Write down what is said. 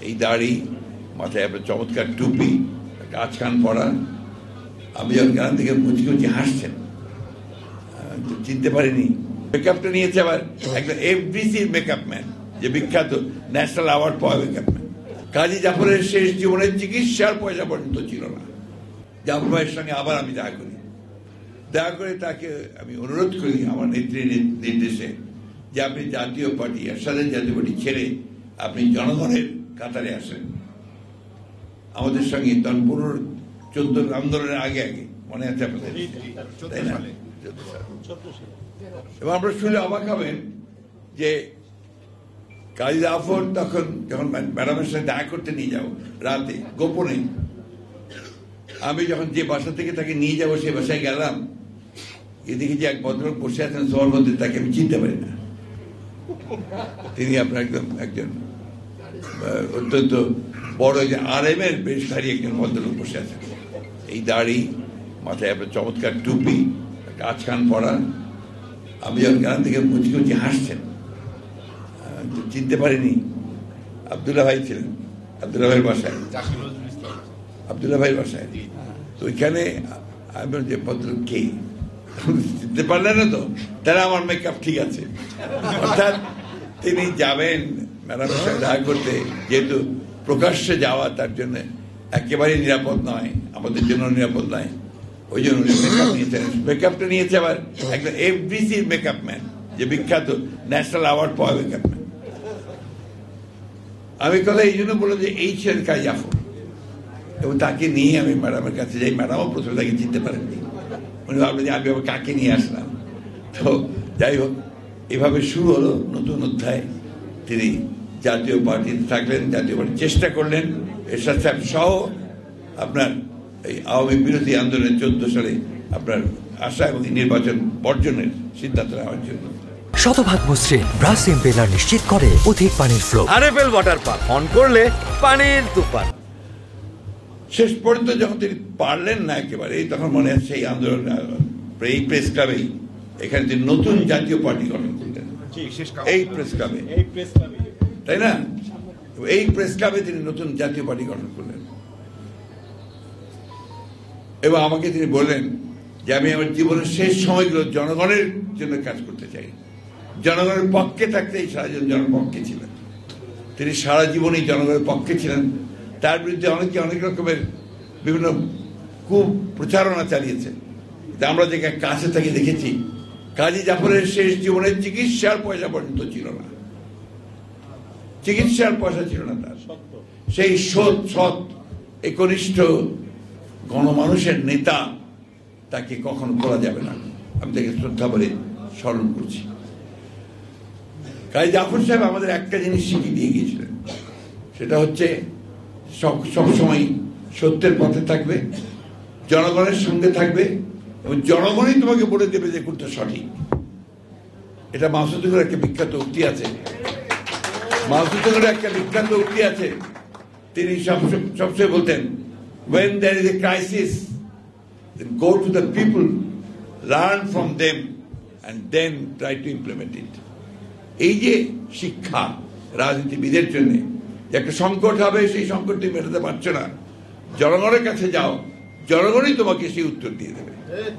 এই দাড়ি, মাথায় একটা চমৎকার টুপি, কাজ কান পরা। আমি যখন গান থেকে মুচকি মুচকি হাসছেন, চিনতে পারিনি। মেকআপটা নিয়েছে আবার একটা এফডিসির মেকআপ ম্যান, যে বিখ্যাত ন্যাশনাল অ্যাওয়ার্ড পাওয়া মেকআপ ম্যান। কাজী জাফরের শেষ জীবনের চিকিৎসার পয়সা পর্যন্ত ছিল না। জাফর ভাইয়ের সঙ্গে আবার আমি দেখা করি, দেখা করে তাকে আমি অনুরোধ করি আমার নেত্রীর নির্দেশে যে আপনি জাতীয় পার্টি, এরশাদের জাতীয় পার্টি ছেড়ে আপনি জনগণের কাতারে আসেন। আমাদের সঙ্গে তখন 14 আন্দোলনের আগে মনে আছে আপনাদের, তাই না? এবং আমরা শুনে অবাক হবেন যে কাজী জাফর তখন যখন ম্যাডামের সাথে দেখা করতে নিয়ে যাবো রাতে গোপনে, আমি যখন যে বাসা থেকে তাকে নিয়ে যাবো সেই বাসায় গেলাম, এদিকে যে এক ভদ্রলোক বসে আছেন সবার মধ্যে, তাকে আমি চিনতে পারি না। তিনি আপনার একজন অত্যন্ত বড় RM এর বেশধারী একজন ভদ্রলোক বসে আছেন। এই দাড়ি, মাথায় আপনার চমৎকার টুপি, কাজ কান পরা। আমি যখন গান থেকে মুচকি মুচকি হাসছেন, চিনতে পারিনি। আবদুল্লাহ ভাই ছিলেন, আবদুল্লাহ ভাইয়ের বাসায়, আবদুল্লাহ ভাইয়ের বাসায়। তো ওইখানে আমি যে ভদ্রলোক কে, চিনতে পারলেন না তো? তারা আমার মেকআপ ঠিক আছে। অর্থাৎ তিনি যাবেন ম্যাডামের সাথে দেখা করতে, যেহেতু প্রকাশ্যে যাওয়া তার জন্য একেবারেই নিরাপদ নয়, আমাদের জন্য নিরাপদ নয়, ওই জন্য মেকআপ নিয়েছেন। মেকআপটা নিয়েছে আবার একটা এফডিসির মেকআপ ম্যান, যে বিখ্যাত ন্যাশনাল অ্যাওয়ার্ড পাওয়া মেকআপ ম্যান। আমি কথা এই জন্য বললাম যে এই ছিলেন কাজী জাফর, এবং তাকে নিয়ে আমি ম্যাডামের কাছে যাই। ম্যাডামও প্রথমে তাকে চিনতে পারেননি, উনি ভাবলেন যে আমি আবার কাকে নিয়ে আসলাম। তো যাই হোক, এভাবে শুরু হলো নতুন অধ্যায়। তিনি জাতীয় পার্টিতে থাকলেন, জাতীয় পার্টি চেষ্টা করলেন, এরশাদ সাহেব সহ আপনার এই আওয়ামী বিরোধী আন্দোলনের 14 সালে আপনার আশা এবং নির্বাচন বর্জনের সিদ্ধান্ত নেওয়ার জন্য। শতভাগ মসৃণ ব্রাশ ইম্পেলার নিশ্চিত করে অধিক পানির flow. RFL water pump on করলে পানির তুফান। শেষ পর্যন্ত যখন তিনি পারলেন না একেবারে, তখন মনে হচ্ছে এই আন্দোলন, এই প্রেস ক্লাবেই এখানে তিনি নতুন জাতীয় পার্টি গঠন করলেন। এই প্রেস ক্লাবে, তাই না? এই প্রেস ক্লাবে তিনি নতুন জাতীয় পার্টি গঠন করলেন। এবং আমাকে তিনি বললেন যে আমি আমার জীবনের শেষ সময়গুলো জনগণের জন্য কাজ করতে চাই, জনগণের পক্ষে থাকতে। সারা জীবন জনগণের পক্ষে ছিলেন তিনি, সারা জীবনই জনগণের পক্ষে ছিলেন। তার বিরুদ্ধে অনেক রকমের বিভিন্ন কুপ্রচারণা চালিয়েছে। আমরা যে কাছে থেকে দেখেছি, কাজী জাফরের শেষ জীবনের চিকিৎসার পয়সা পর্যন্ত ছিল না, চিকিৎসার পয়সা ছিল না তার। সেই সৎ একনিষ্ঠ গণমানুষের নেতা, তাকে কখনো বলা যাবে না। আমি তাকে শ্রদ্ধা বলে স্মরণ করছি। কাজী জাফর সাহেব আমাদের একটা জিনিস শিখিয়ে দিয়ে গিয়েছিলেন, সেটা হচ্ছে সবসময় সত্যের পথে থাকবে, জনগণের সঙ্গে থাকবে, এবং জনগণই তোমাকে বলে দেবে যে কোনটা সঠিক। এটা মাসুদুরের একটা বিখ্যাত উক্তি আছে, মাসুদুরের একটা বিখ্যাত উক্তি আছে। তিনি সবসময় বলতেন, when there is a crisis, then go to the people, learn from them, and then try to implement it. এই যে শিক্ষা রাজনীতিবিদের জন্য, একটা সংকট হবে, সেই সংকট তুমি মেটাতে পারছো না, জনগণের কাছে যাও, জনগণই তোমাকে সেই উত্তর দিয়ে দেবে।